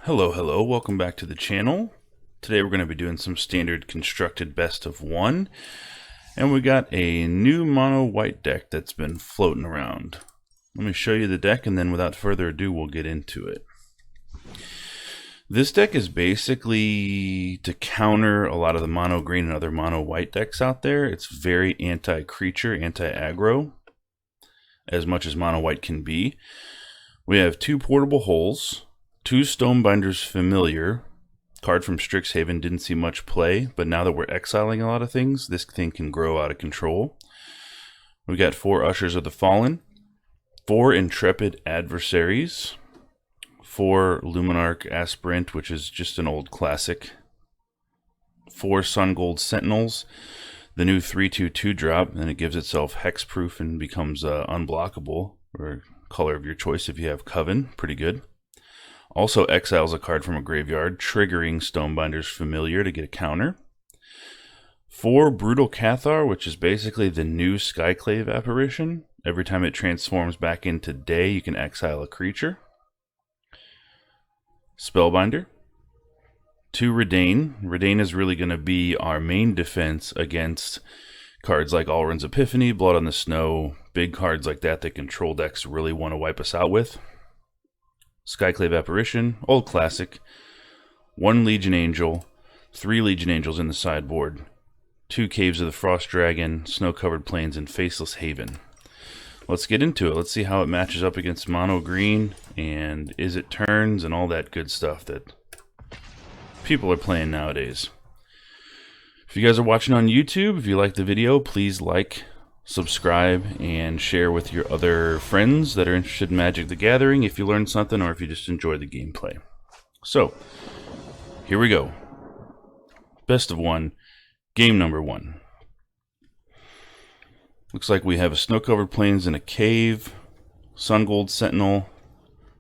Hello, welcome back to the channel. Today we're going to be doing some standard constructed best of one, and we got a new mono white deck that's been floating around. Let me show you the deck, and then without further ado we'll get into it. This deck is basically to counter a lot of the mono green and other mono white decks out there. It's very anti-creature, anti-aggro, as much as mono white can be. We have two portable holes, two Stonebinder's Familiar, card from Strixhaven, didn't see much play, but now that we're exiling a lot of things, this thing can grow out of control. We got four Ushers of the Fallen, four Intrepid Adversaries, four Luminarch Aspirant, which is just an old classic, four Sun Gold Sentinels, the new 3/2 drop, and it gives itself hexproof and becomes unblockable, or color of your choice if you have Coven, pretty good. Also exiles a card from a graveyard, triggering Stonebinder's Familiar to get a counter. Four Brutal Cathar, which is basically the new Skyclave Apparition. Every time it transforms back into day, you can exile a creature. Spellbinder. Two Redain. Redain is really going to be our main defense against cards like Alrund's Epiphany, Blood on the Snow, big cards like that control decks really want to wipe us out with. Skyclave Apparition, old classic. One Legion Angel, three Legion Angels in the sideboard, two Caves of the Frost Dragon, Snow-Covered Plains, and Faceless Haven. Let's get into it. Let's see how it matches up against mono green, and is it turns, and all that good stuff that people are playing nowadays. If you guys are watching on YouTube, if you like the video, please like, subscribe, and share with your other friends that are interested in Magic the Gathering if you learned something or if you just enjoy the gameplay. So, here we go. Best of one, game number one. Looks like we have a Snow-Covered Plains and a Cave, Sun Gold Sentinel,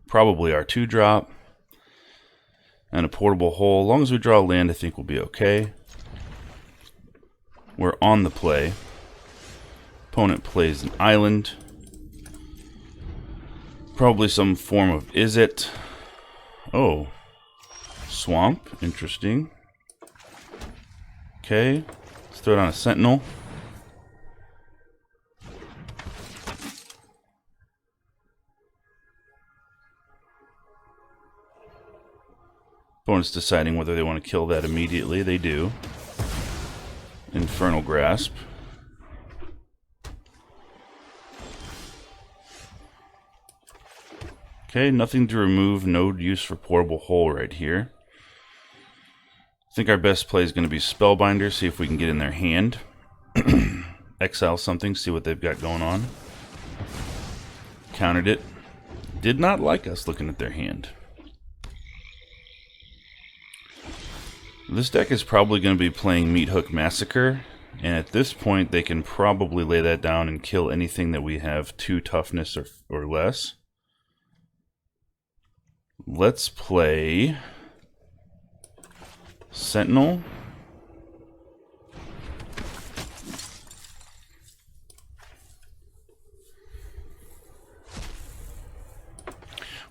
probably our 2-drop, and a portable hole. As long as we draw land, I think we'll be okay. We're on the play. Opponent plays an island. Probably some form of Izzet. Oh. Swamp. Interesting. Okay. Let's throw down a Sentinel. Opponent's deciding whether they want to kill that immediately. They do. Infernal Grasp. Okay, nothing to remove, no use for portable hole right here. I think our best play is going to be Spellbinder, see if we can get in their hand. Exile something, see what they've got going on. Countered it. Did not like us looking at their hand. This deck is probably going to be playing MYTHIC Massacre, and at this point they can probably lay that down and kill anything that we have 2 toughness or less. Let's play Sentinel.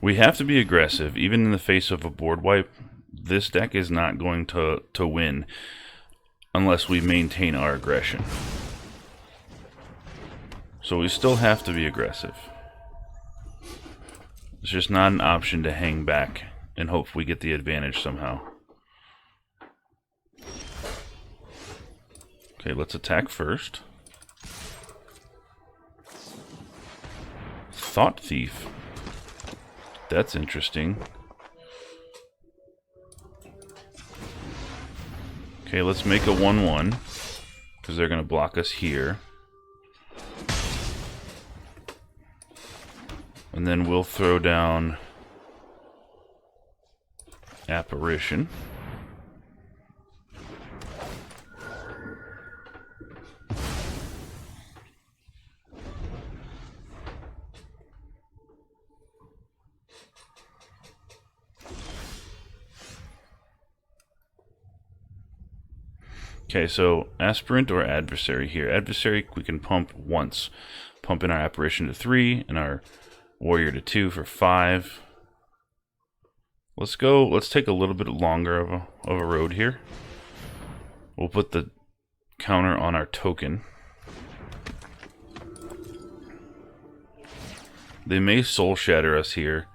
We have to be aggressive, even in the face of a board wipe. This deck is not going to win unless we maintain our aggression. So we still have to be aggressive. It's just not an option to hang back and hope we get the advantage somehow. Okay, let's attack first. Thought Thief. That's interesting. Okay, let's make a 1/1 because they're going to block us here. And then we'll throw down Apparition. Okay, so Aspirant or Adversary here. Adversary, we can pump once. Pump in our Apparition to 3 and our Warrior to 2 for 5. Let's take a little bit longer of a road here. We'll put the counter on our token. They may soul shatter us here,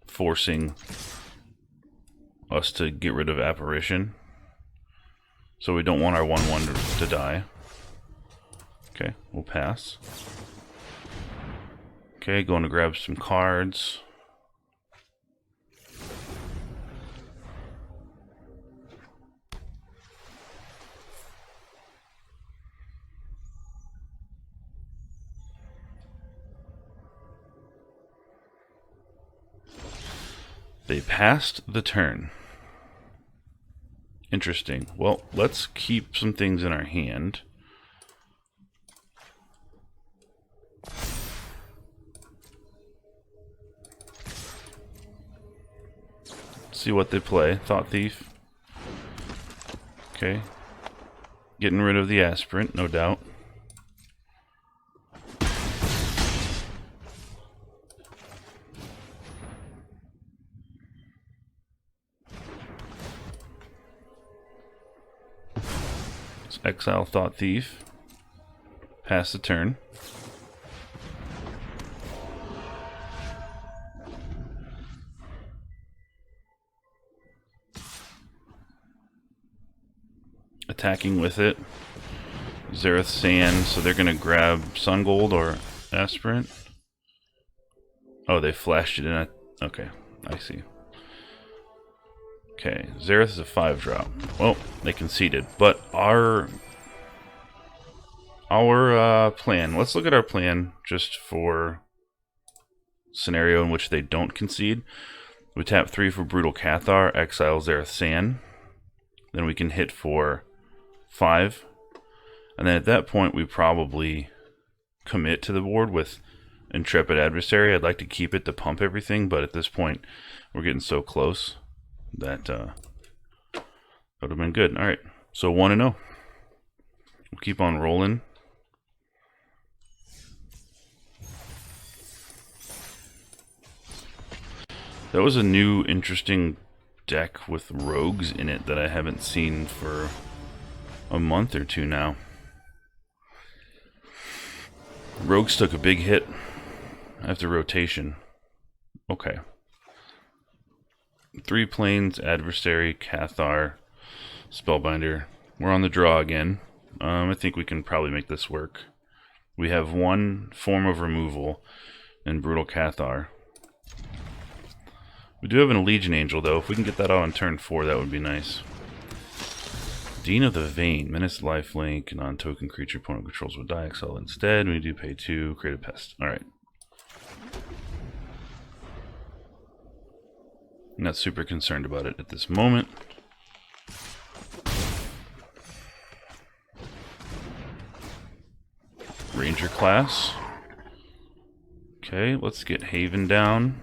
forcing us to get rid of Apparition. So we don't want our 1/1 to die. Okay, we'll pass. Okay, going to grab some cards. They passed the turn. Interesting. Well, let's keep some things in our hand. See what they play. Thought Thief. Okay. Getting rid of the aspirant, no doubt. Let's exile Thought Thief. Pass the turn. Attacking with it. Zareth Sand, so they're gonna grab Sun Gold or Aspirant. Oh, they flashed it in. Okay, I see. Okay, Zareth is a 5-drop. Well, they conceded, but our plan. Let's look at our plan just for scenario in which they don't concede. We tap 3 for Brutal Cathar, exile Zareth Sand. Then we can hit for 5, and then at that point we probably commit to the board with Intrepid Adversary. I'd like to keep it to pump everything, but at this point we're getting so close that would have been good. Alright, so 1-0. We'll keep on rolling. That was a new interesting deck with rogues in it that I haven't seen for a month or two now. Rogues took a big hit after rotation. Okay. 3 planes, Adversary, Cathar, Spellbinder. We're on the draw again. I think we can probably make this work. We have 1 form of removal in Brutal Cathar. We do have an Legion Angel though. If we can get that out on turn 4, that would be nice. Dean of the Vein, menace lifelink, non-token creature opponent controls would die, exile instead. We do pay 2, create a pest. Alright. Not super concerned about it at this moment. Ranger class. Okay, let's get Haven down.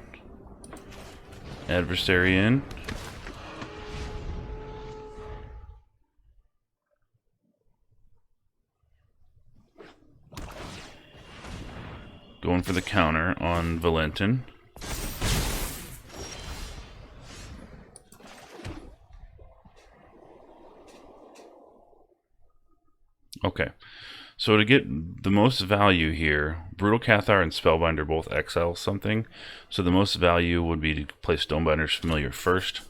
Adversary in. Going for the counter on Valentin. Okay, so to get the most value here, Brutal Cathar and Spellbinder both exile something. So the most value would be to play Stonebinder's Familiar first.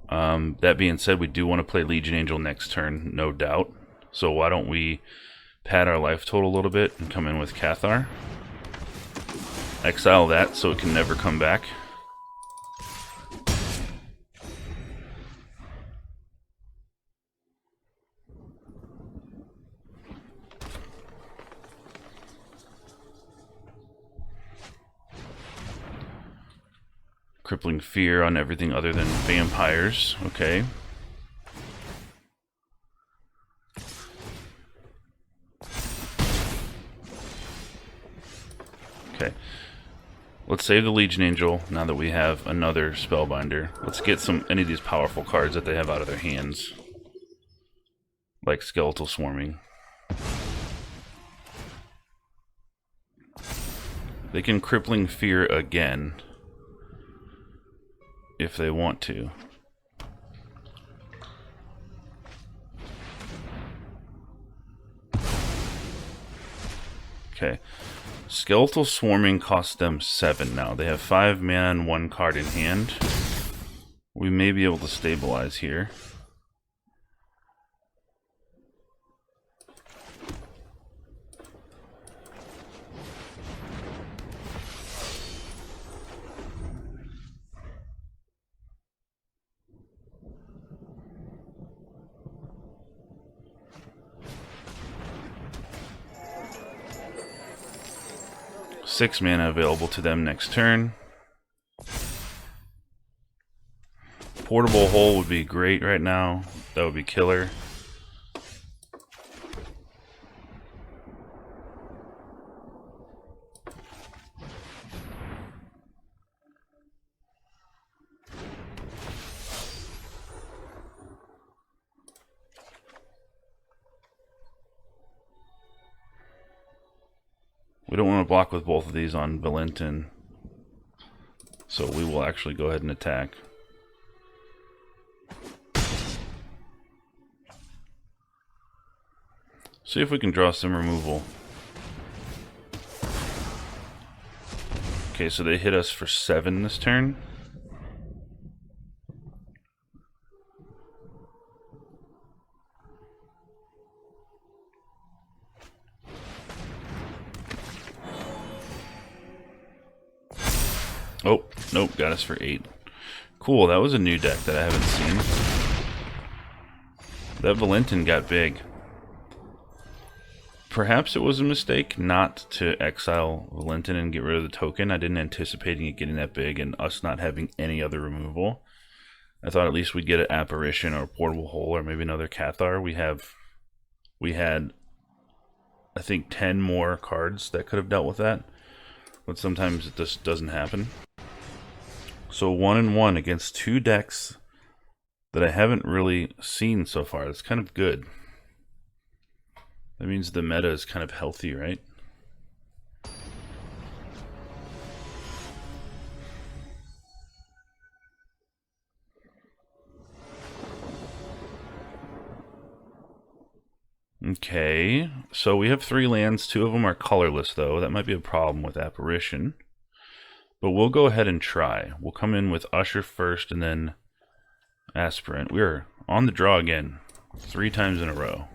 That being said, we do want to play Legion Angel next turn, no doubt. So why don't we pad our life total a little bit and come in with Cathar. Exile that so it can never come back. Crippling Fear on everything other than vampires. Okay. Okay. Let's save the Legion Angel now that we have another Spellbinder. Let's get any of these powerful cards that they have out of their hands. Like Skeletal Swarming. They can Crippling Fear again. if they want to. Okay. Skeletal Swarming costs them 7 now. They have 5 mana and 1 card in hand. We may be able to stabilize here. Six mana available to them next turn. Portable Hole would be great right now. That would be killer. We don't want to block with both of these on Valentin, so we will actually go ahead and attack. See if we can draw some removal. Okay, so they hit us for 7 this turn. Oh, nope, got us for 8. Cool, that was a new deck that I haven't seen. That Valentin got big. Perhaps it was a mistake not to exile Valentin and get rid of the token. I didn't anticipate it getting that big and us not having any other removal. I thought at least we'd get an Apparition or a Portable Hole or maybe another Cathar. We had, I think, 10 more cards that could have dealt with that. But sometimes it just doesn't happen. So 1-1 against 2 decks that I haven't really seen so far. That's kind of good. That means the meta is kind of healthy, right? Okay, so we have 3 lands. 2 of them are colorless, though. That might be a problem with Apparition. But we'll go ahead and try. We'll come in with Usher first and then Aspirant. We're on the draw again. 3 times in a row.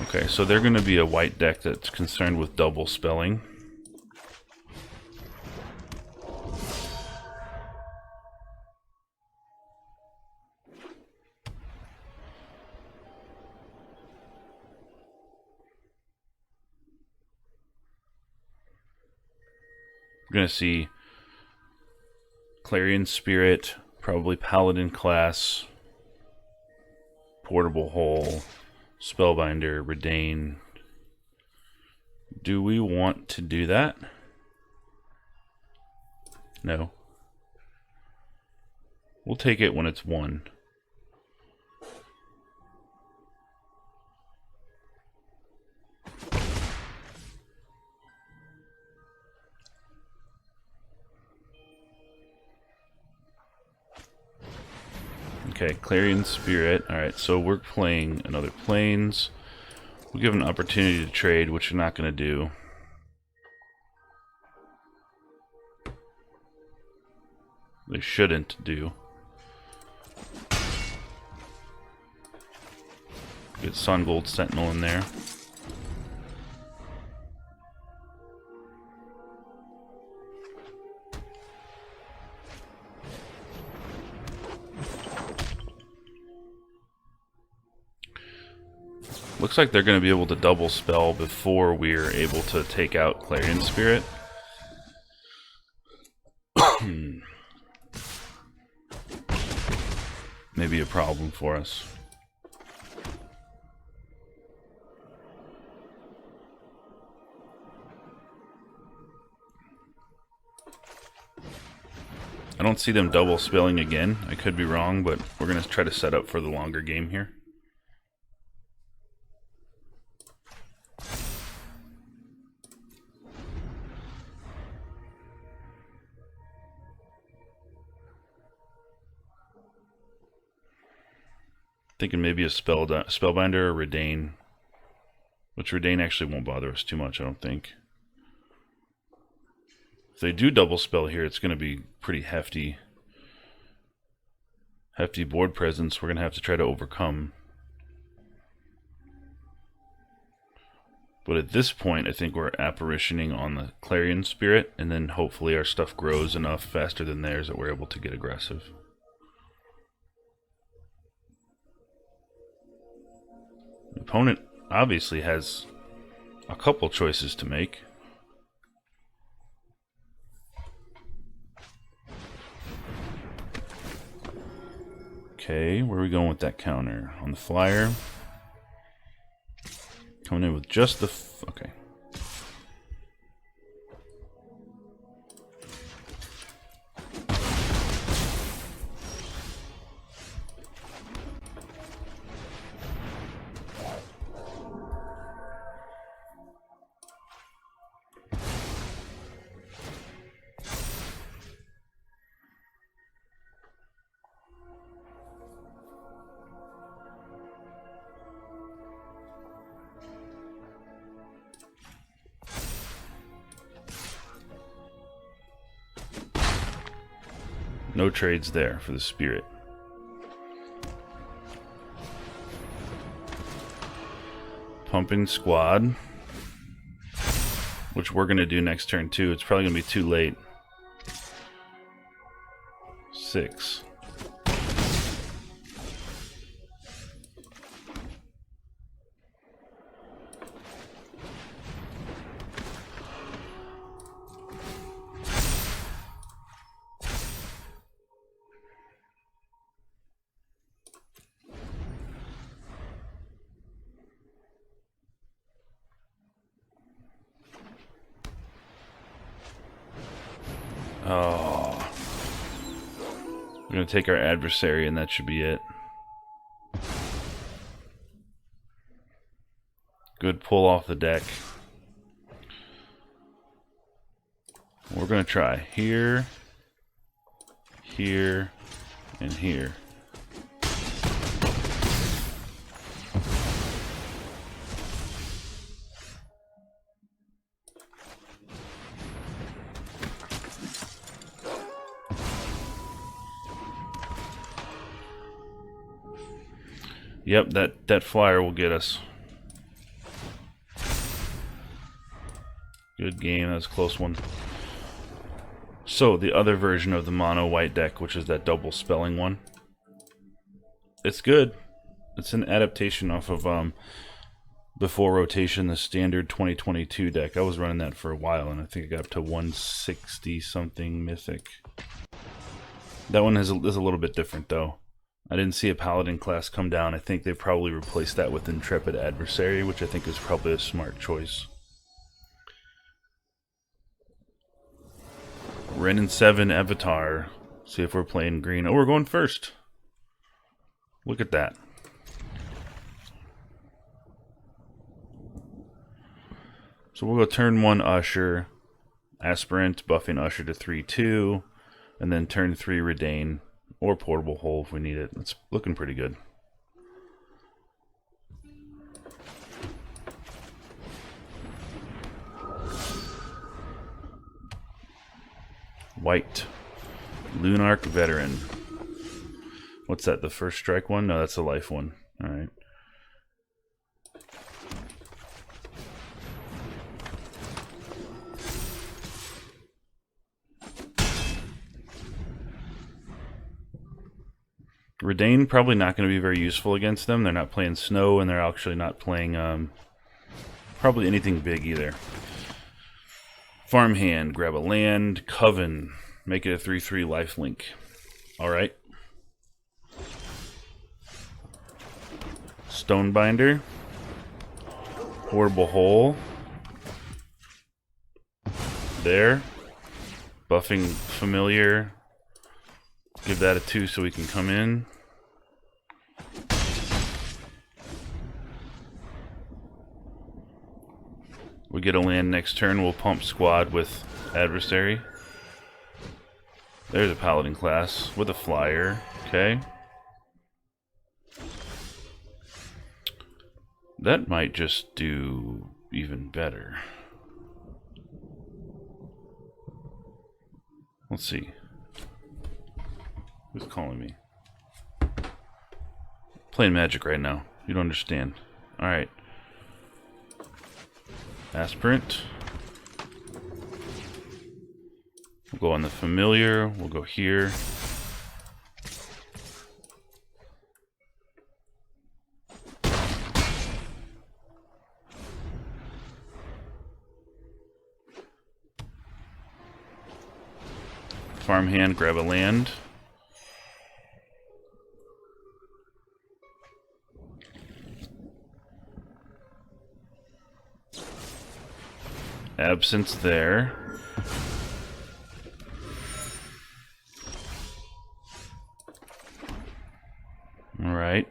Okay, so they're going to be a white deck that's concerned with double spelling. We're going to see Clarion Spirit, probably Paladin class, Portable Hole, Spellbinder, Redain. Do we want to do that? No. We'll take it when it's 1. Okay, Clarion Spirit. Alright, so we're playing another Plains. We'll give an opportunity to trade, which we're not going to do. They shouldn't do. Get Sun Gold Sentinel in there. Looks like they're going to be able to double spell before we're able to take out Clarion Spirit. Maybe a problem for us. I don't see them double spelling again. I could be wrong, but we're going to try to set up for the longer game here. Thinking maybe a Spellbinder or Redain. Which Redain actually won't bother us too much, I don't think. If they do double spell here, it's going to be pretty hefty. Hefty board presence we're going to have to try to overcome. But at this point, I think we're apparitioning on the Clarion Spirit, and then hopefully our stuff grows enough faster than theirs that we're able to get aggressive. The opponent obviously has a couple choices to make. Okay, where are we going with that counter? On the flyer. Coming in with just the... okay. No trades there for the Spirit. Pumping Squad, which we're going to do next turn too. It's probably going to be too late. 6. Oh. We're going to take our adversary and that should be it. Good pull off the deck. We're going to try here, here, and here. Yep, that flyer will get us. Good game, that was a close one. So, the other version of the mono white deck, which is that double spelling one. It's good. It's an adaptation off of before rotation, the standard 2022 deck. I was running that for a while, and I think I got up to 160 something mythic. That one is a little bit different, though. I didn't see a Paladin class come down. I think they probably replaced that with Intrepid Adversary, which I think is probably a smart choice. Ren and 7 Avatar. See if we're playing green. Oh, we're going first. Look at that. So we'll go turn 1 Usher. Aspirant, buffing Usher to 3/2. And then turn 3 Redain. Or Portable Hole if we need it. It's looking pretty good. White. Lunarch Veteran. What's that, the first strike one? No, that's the life one. Alright. Redain probably not going to be very useful against them. They're not playing snow, and they're actually not playing probably anything big either. Farmhand, grab a land, Coven, make it a 3/3 lifelink. Alright. Stonebinder. Portable Hole. There. Buffing Familiar. Give that a 2 so we can come in. We get a land next turn, we'll pump Squad with Adversary. There's a Paladin class with a flyer. Okay. That might just do even better. Let's see. Who's calling me? Playing Magic right now. You don't understand. Alright. Aspirant. We'll go on the familiar. We'll go here. Farmhand, grab a land. Absence there. All right.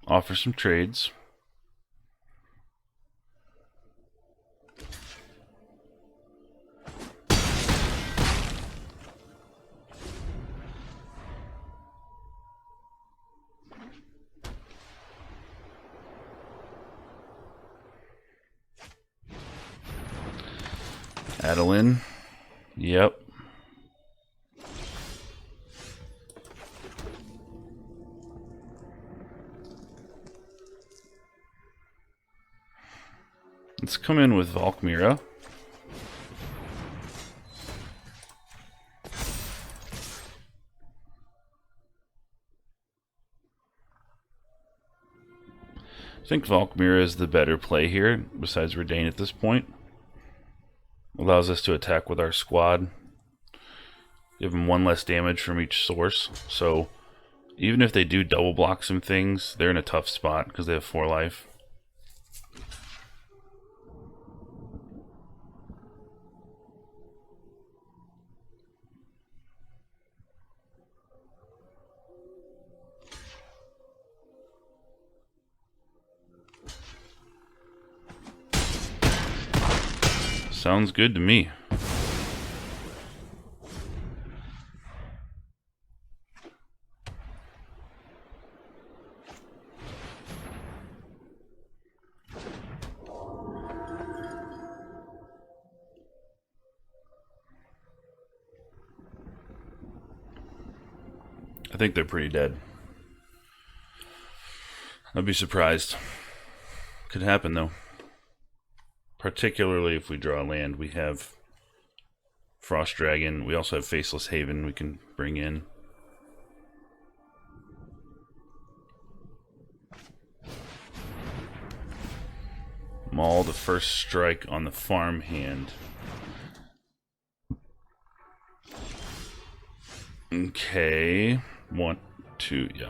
Offer some trades. Adeline. Yep. Let's come in with Valkmira. I think Valkmira is the better play here, besides Redain at this point. Allows us to attack with our squad. Give them one less damage from each source. So even if they do double block some things, they're in a tough spot because they have 4 life. Sounds good to me. I think they're pretty dead. I'd be surprised. Could happen though. Particularly if we draw land. We have Frost Dragon. We also have Faceless Haven we can bring in. Maul the first strike on the farmhand. Okay. 1, 2, yeah.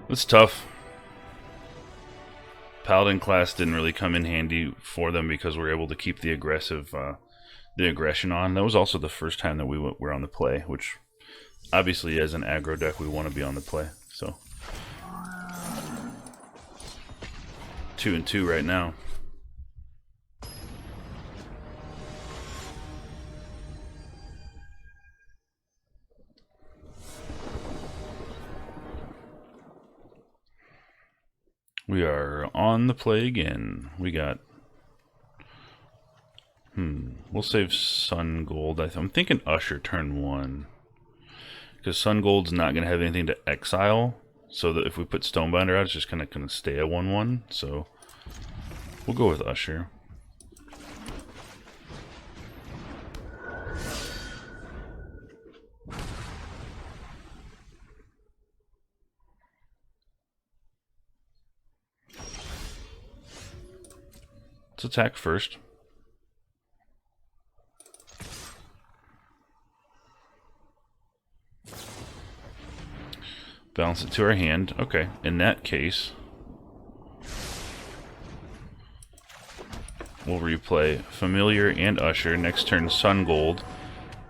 It's tough. Paladin class didn't really come in handy for them because we're able to keep the aggression on. That was also the first time that we were on the play, which obviously as an aggro deck we want to be on the play. So 2-2 right now. We are on the play again. We got... We'll save Sun Gold. I'm thinking Usher turn 1. Because Sun Gold's not going to have anything to exile. So that if we put Stonebinder out, it's just going to stay at 1-1. So we'll go with Usher. Let's attack first. Balance it to our hand. Okay, in that case, we'll replay Familiar and Usher. Next turn, Sun Gold,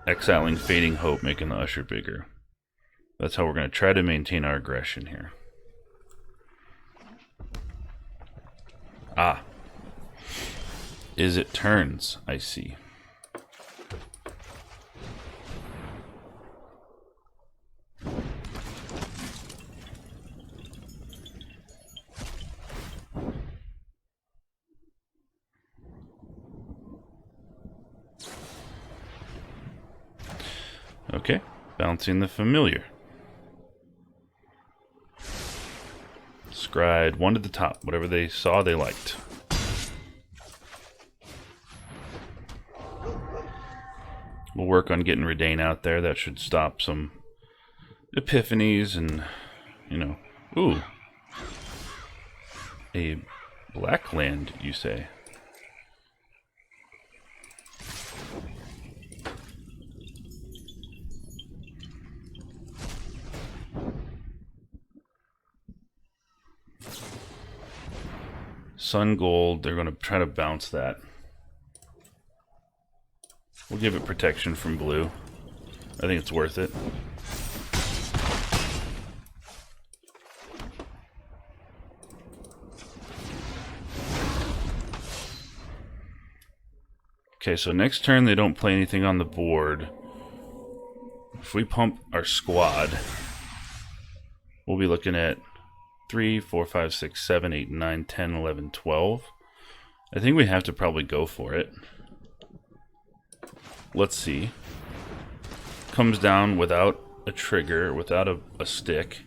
exiling Fading Hope, making the Usher bigger. That's how we're going to try to maintain our aggression here. Ah. Is it turns? I see. Okay, bouncing the Familiar. Scryed one to the top, whatever they saw they liked. We'll work on getting Redain out there. That should stop some epiphanies and, you know. Ooh. A black land, you say? Sun Gold, they're going to try to bounce that. We'll give it protection from blue. I think it's worth it. Okay, so next turn they don't play anything on the board. If we pump our squad, we'll be looking at 3, 4, 5, 6, 7, 8, 9, 10, 11, 12. I think we have to probably go for it. Let's see. Comes down without a trigger, without a stick.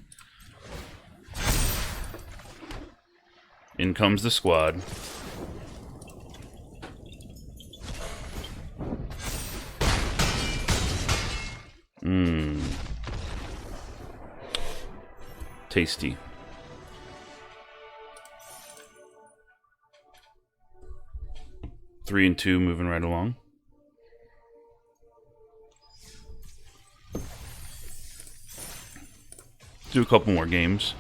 In comes the squad. Tasty. Three and two, moving right along. Do a couple more games.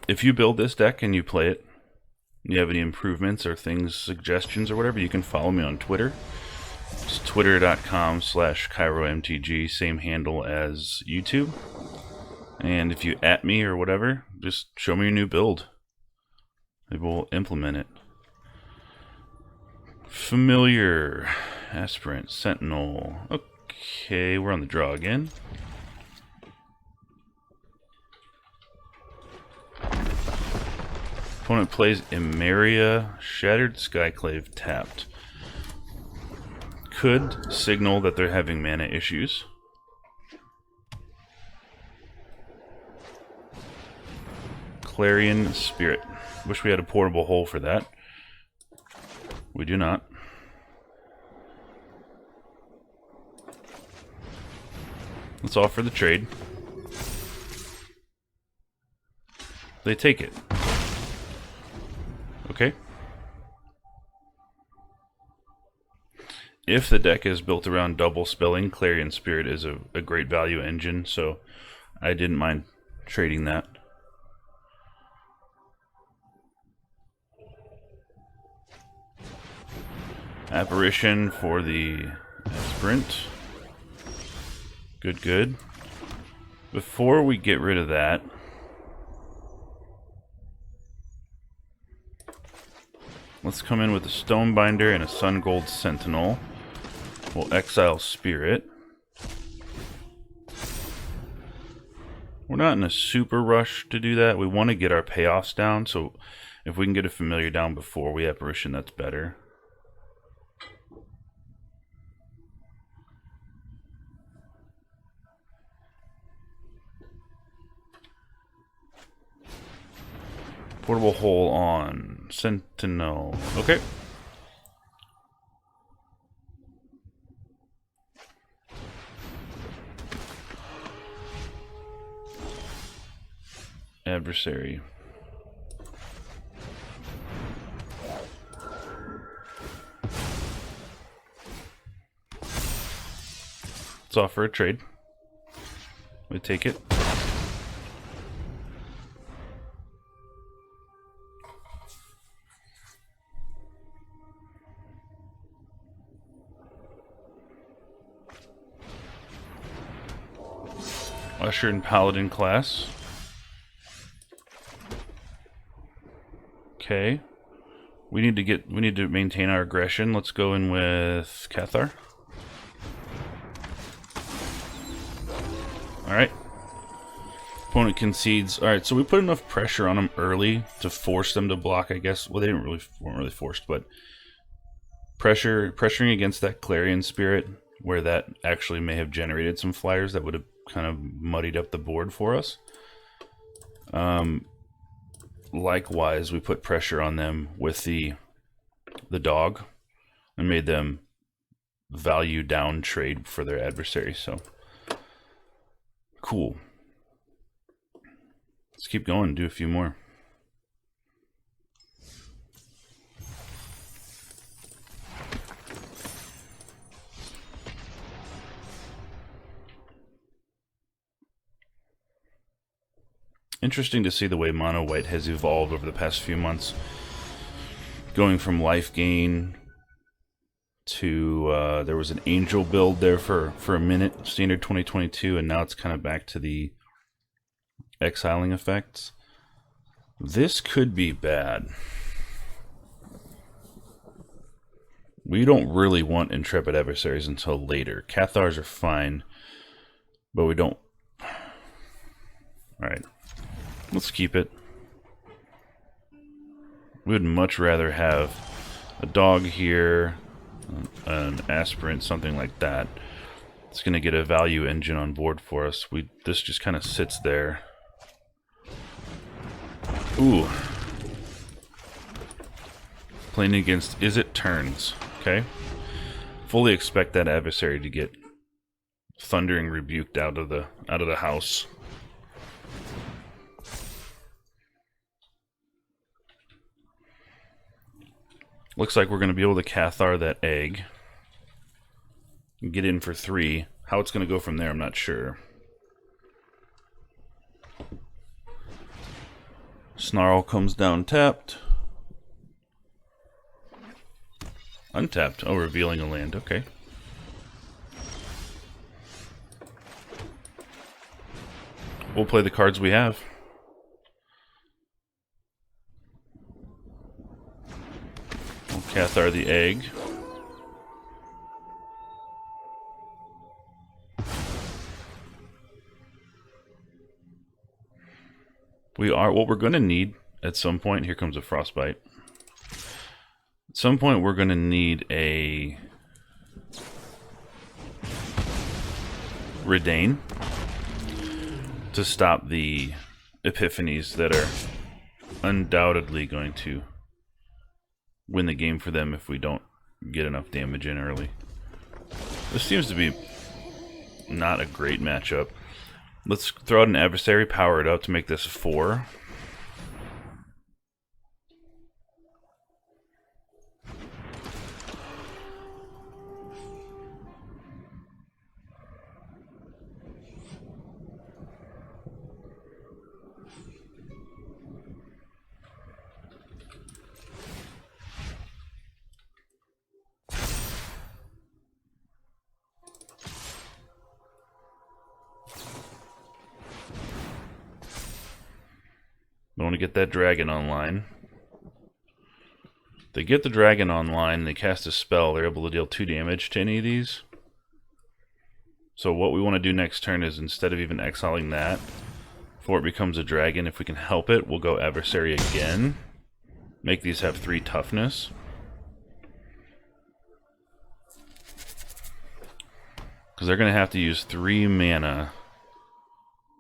If you build this deck and you play it, you have any improvements or things, suggestions or whatever, you can follow me on Twitter. It's twitter.com/KaeroMTG, same handle as YouTube. And if you @ me or whatever, just show me your new build. Maybe we'll implement it. Familiar, Aspirant, Sentinel. Okay, we're on the draw again. Opponent plays Emeria, Shattered Skyclave tapped. Could signal that they're having mana issues. Clarion Spirit. Wish we had a portable hole for that. We do not. Let's offer the trade. They take it. Okay. If the deck is built around double spelling, Clarion Spirit is a great value engine, so I didn't mind trading that. Apparition for the sprint. Good, good. Before we get rid of that, let's come in with a Stonebinder and a Sun Gold Sentinel. We'll exile Spirit. We're not in a super rush to do that. We want to get our payoffs down, so if we can get a Familiar down before we Apparition, that's better. Portable hole on Sentinel. Okay. Adversary. Let's offer a trade. We take it. Usher and Paladin class. Okay. We need to maintain our aggression. Let's go in with Cathar. Alright. Opponent concedes. Alright, so we put enough pressure on them early to force them to block, I guess. Well, they weren't really forced, but pressuring against that Clarion Spirit, where that actually may have generated some flyers that would have kind of muddied up the board for us. Likewise, we put pressure on them with the dog and made them value down trade for their adversary. So cool. Let's keep going and do a few more. Interesting to see the way mono white has evolved over the past few months, going from life gain to there was an angel build there for a minute, standard 2022, and now it's kind of back to the exiling effects. This could be bad. We don't really want intrepid adversaries until later. Cathars are fine, but we don't. Alright. Let's keep it. We would much rather have a dog here, an aspirant, something like that. It's going to get a value engine on board for us. This just kind of sits there. Ooh. Playing against Izzet turns. Okay. Fully expect that adversary to get thundering rebuked out of the house. Looks like we're going to be able to Cathar that egg and get in for 3. How it's going to go from there, I'm not sure. Snarl comes down tapped. Untapped. Oh, revealing a land. Okay. We'll play the cards we have. Cathar the egg. What we're going to need at some point, here comes a frostbite. At some point we're going to need a Redain to stop the epiphanies that are undoubtedly going to win the game for them if we don't get enough damage in early. This seems to be not a great matchup. Let's throw out an adversary, power it up to make this 4. I want to get that dragon online. If they get the dragon online, they cast a spell, they're able to deal 2 damage to any of these. So what we want to do next turn is, instead of even exiling that, before it becomes a dragon, if we can help it, we'll go adversary again. Make these have 3 toughness. Because they're going to have to use 3 mana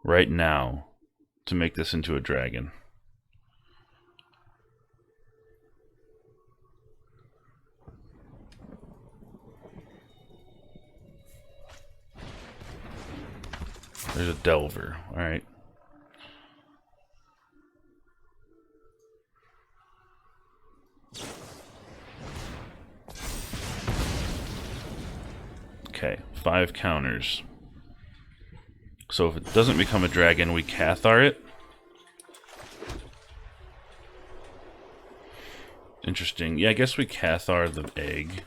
right now to make this into a dragon. There's a Delver. Alright. Okay, 5 counters. So if it doesn't become a dragon, we Cathar it. Interesting. Yeah, I guess we Cathar the egg.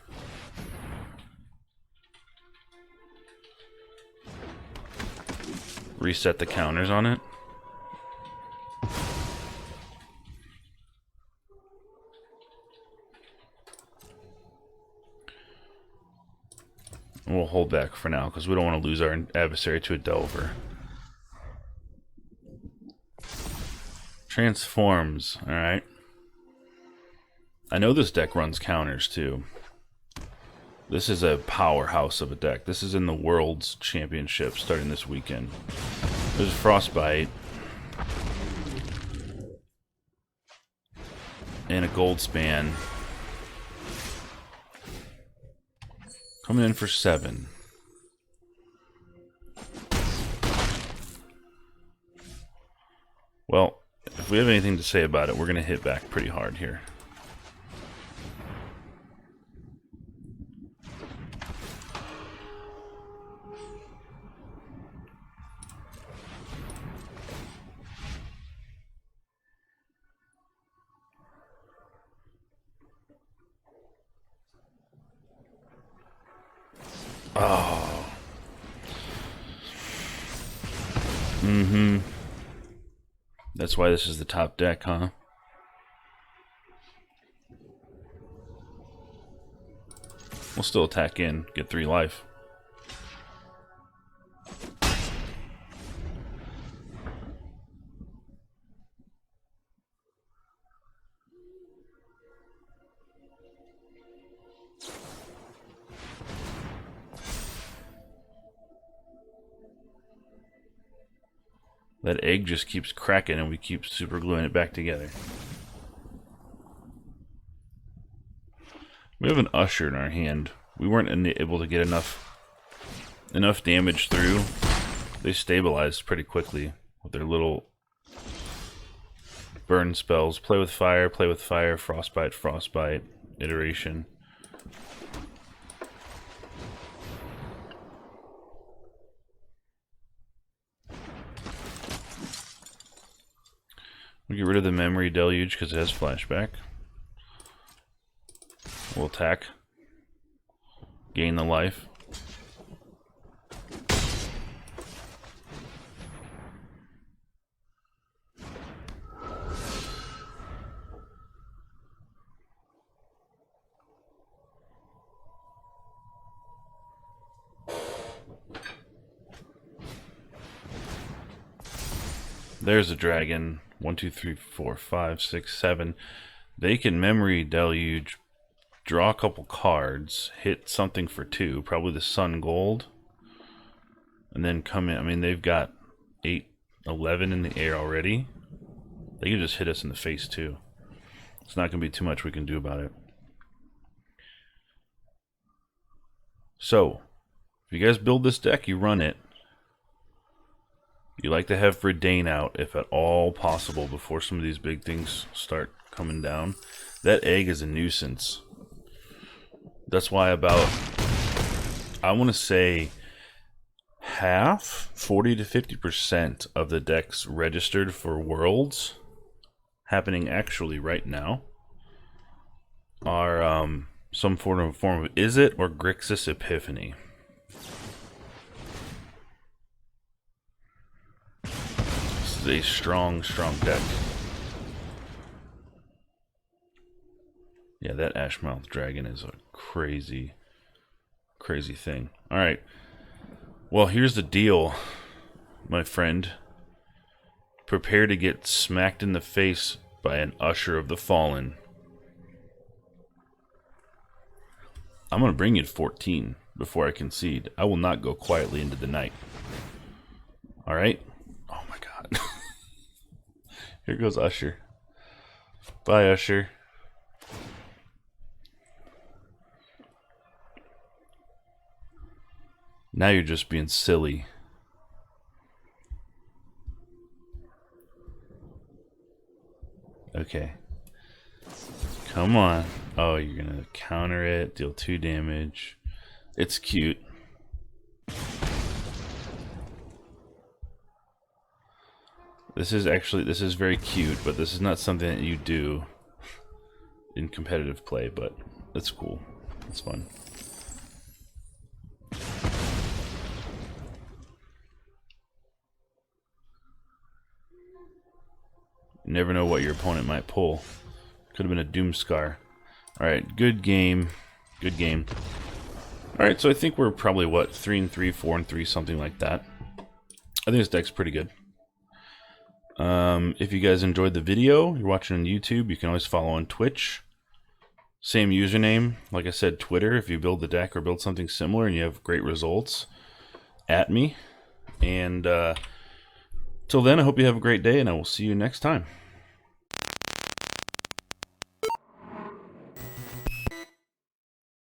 reset the counters on it. And we'll hold back for now because we don't want to lose our adversary to a Delver. Transforms, alright. I know this deck runs counters too. This is a powerhouse of a deck. This is in the World's Championship starting this weekend. There's Frostbite. And a Gold Span. Coming in for 7. Well, if we have anything to say about it, we're going to hit back pretty hard here. Oh. That's why this is the top deck, huh? We'll still attack in, get 3 life. That egg just keeps cracking and we keep super gluing it back together. We have an Usher in our hand. We weren't able to get enough damage through. They stabilized pretty quickly with their little burn spells. Play with fire, frostbite, frostbite, iteration. We get rid of the memory deluge because it has flashback. We'll attack. Gain the life. There's a dragon. 1, 2, 3, 4, 5, 6, 7. They can memory deluge, draw a couple cards, hit something for 2, probably the Sun Gold, and then come in. I mean, they've got 8, 11 in the air already. They can just hit us in the face too. It's not going to be too much we can do about it. So, if you guys build this deck, you run it. You like to have Verdane out, if at all possible, before some of these big things start coming down. That egg is a nuisance. That's why about, I want to say, half, 40 to 50% of the decks registered for Worlds, happening actually right now, are some form of Izzet or Grixis Epiphany. A strong deck. Yeah, that Ashmouth Dragon is a crazy thing. Alright. Well, here's the deal, my friend. Prepare to get smacked in the face by an Usher of the Fallen. I'm going to bring you to 14 before I concede. I will not go quietly into the night. Alright? Oh my god. Here goes Usher. Bye, Usher. Now you're just being silly. Okay. Come on. Oh, you're gonna counter it, deal 2 damage. It's cute. This is very cute, but this is not something that you do in competitive play, but it's cool. It's fun. never know what your opponent might pull. Could have been a Doomscar. Alright, good game. Good game. Alright, so I think we're probably, what, 3-3, 4-3, something like that. I think this deck's pretty good. If you guys enjoyed the video, you're watching on YouTube, you can always follow on Twitch. Same username. Like I said, Twitter, if you build the deck or build something similar and you have great results, at me. And till then, I hope you have a great day, and I will see you next time.